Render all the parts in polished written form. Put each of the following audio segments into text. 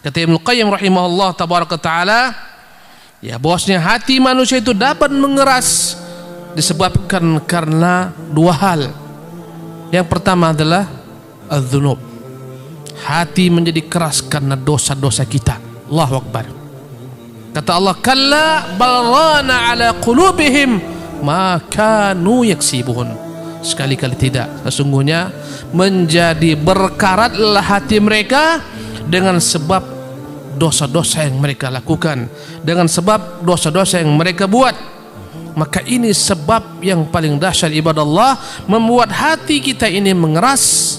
Kata Ibnu Qayyim rahimahullah tabaraka taala, ya bosnya hati manusia itu dapat mengeras disebabkan karena dua hal. Yang pertama adalah az-dzunub. Hati menjadi keras karena dosa-dosa kita. Allahu Akbar. Kata Allah, kalla bal rana ala qulubihim ma kanu yaksibun. Sekali-kali tidak, sesungguhnya menjadi berkaratlah hati mereka dengan sebab dosa-dosa yang mereka lakukan, dengan sebab dosa-dosa yang mereka buat. Maka ini sebab yang paling dahsyat ibadah Allah, membuat hati kita ini mengeras.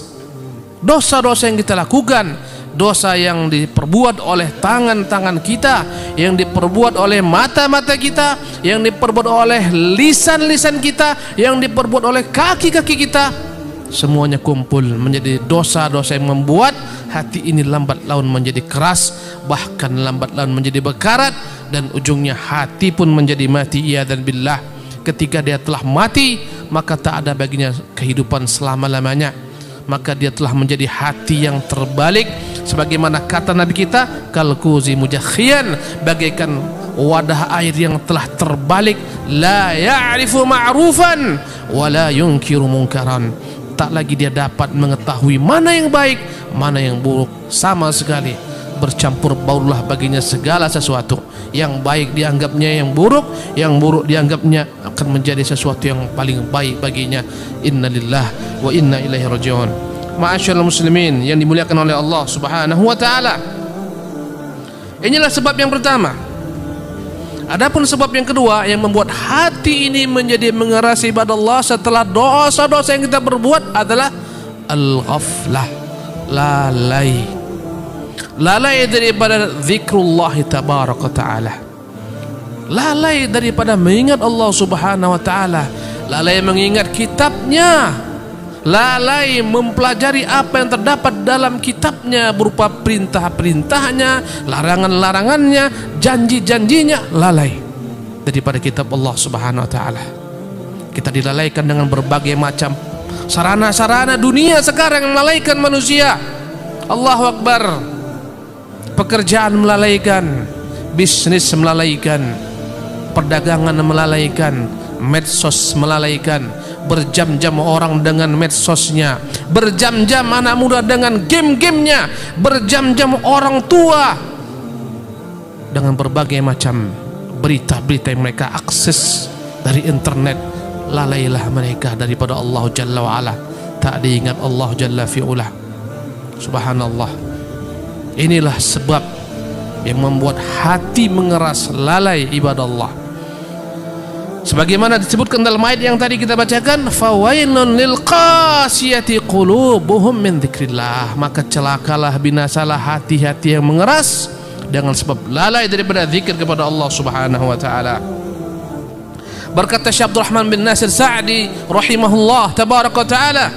Dosa-dosa yang kita lakukan, dosa yang diperbuat oleh tangan-tangan kita, yang diperbuat oleh mata-mata kita, yang diperbuat oleh lisan-lisan kita, yang diperbuat oleh kaki-kaki kita, semuanya kumpul menjadi dosa-dosa yang membuat hati ini lambat laun menjadi keras, bahkan lambat laun menjadi berkarat, dan ujungnya hati pun menjadi mati. Iyadzan billah. Ketika dia telah mati, maka tak ada baginya kehidupan selama-lamanya. Maka dia telah menjadi hati yang terbalik, sebagaimana kata Nabi kita, kalkuzi mujakhian, bagaikan wadah air yang telah terbalik, la ya'rifu ma'rufan wa la yunkiru munkaran. Tak lagi dia dapat mengetahui mana yang baik, mana yang buruk, sama sekali bercampur baurlah baginya segala sesuatu. Yang baik dianggapnya yang buruk dianggapnya akan menjadi sesuatu yang paling baik baginya. Innalillah wa inna ilaihi raji'un. Ma'asyiral muslimin yang dimuliakan oleh Allah Subhanahu wa taala. Inilah sebab yang pertama. Adapun sebab yang kedua yang membuat hati ini menjadi mengeras ibadah Allah setelah dosa-dosa yang kita berbuat adalah al-ghaflah, lalai. Lalai daripada zikrullah tabaraka ta'ala, lalai daripada mengingat Allah Subhanahu wa ta'ala, lalai mengingat kitabnya, lalai mempelajari apa yang terdapat dalam kitabnya berupa perintah-perintahnya, larangan-larangannya, janji-janjinya. Lalai daripada kitab Allah Subhanahu wa ta'ala. Kita dilalaikan dengan berbagai macam sarana-sarana dunia sekarang yang melalaikan manusia. Allahu Akbar. Pekerjaan melalaikan, bisnis melalaikan, perdagangan melalaikan, medsos melalaikan. Berjam-jam orang dengan medsosnya, berjam-jam anak muda dengan game-gamenya, berjam-jam orang tua dengan berbagai macam berita-berita yang mereka akses dari internet. Lalailah mereka daripada Allah Jalla wa'ala, tak diingat Allah Jalla fi'ulah. Subhanallah. Inilah sebab yang membuat hati mengeras, lalai ibadah Allah. Sebagaimana disebutkan dalam ayat yang tadi kita bacakan, fawailun lil qasiyati qulubuhum min dzikrillah. Maka celakalah, binasalah hati-hati yang mengeras dengan sebab lalai daripada zikir kepada Allah Subhanahu wa taala. Berkata Syekh Abdul Rahman bin Nasir Sa'di rahimahullah tabaraka taala,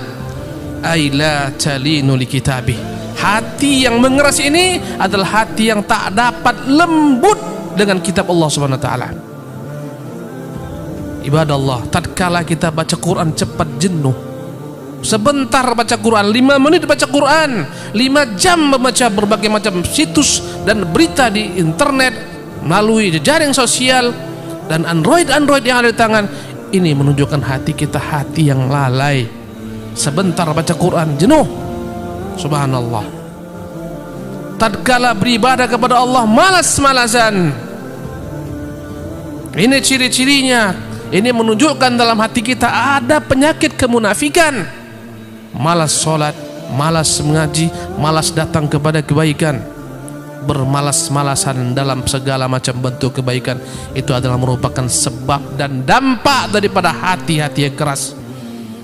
ay la talinu li kitabih. Hati yang mengeras ini adalah hati yang tak dapat lembut dengan kitab Allah Subhanahu wa taala. Ibadah Allah, tatkala kita baca Quran cepat jenuh. Sebentar baca Quran, 5 menit baca Quran, 5 jam membaca berbagai macam situs dan berita di internet melalui jejaring sosial dan Android yang ada di tangan. Ini menunjukkan hati kita hati yang lalai. Sebentar baca Quran jenuh. Subhanallah. Tatkala beribadah kepada Allah malas-malasan. Ini ciri-cirinya. Ini menunjukkan dalam hati kita ada penyakit kemunafikan. Malas sholat, malas mengaji, malas datang kepada kebaikan, bermalas-malasan dalam segala macam bentuk kebaikan. Itu adalah merupakan sebab dan dampak daripada hati-hati yang keras.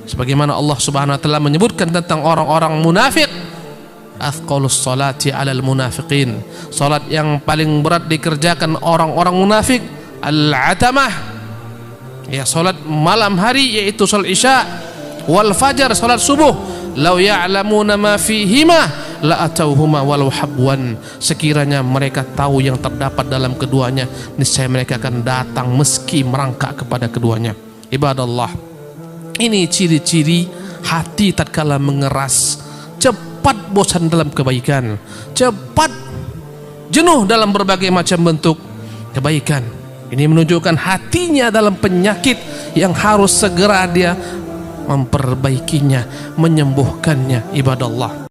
Sebagaimana Allah Subhanahu wa taala menyebutkan tentang orang-orang munafik, athqalus salati 'alal munafiqin. Salat yang paling berat dikerjakan orang-orang munafik al-atamah, ya salat malam hari, yaitu salat isya, wal fajar, salat subuh. Lau ya'lamuna ma fihima la atauhuma walau habwan. Sekiranya mereka tahu yang terdapat dalam keduanya, niscaya mereka akan datang meski merangkak kepada keduanya. Ibadah Allah, ini ciri-ciri hati tatkala mengeras, cepat bosan dalam kebaikan, cepat jenuh dalam berbagai macam bentuk kebaikan. Ini menunjukkan hatinya dalam penyakit yang harus segera dia memperbaikinya, menyembuhkannya. Ibadallah.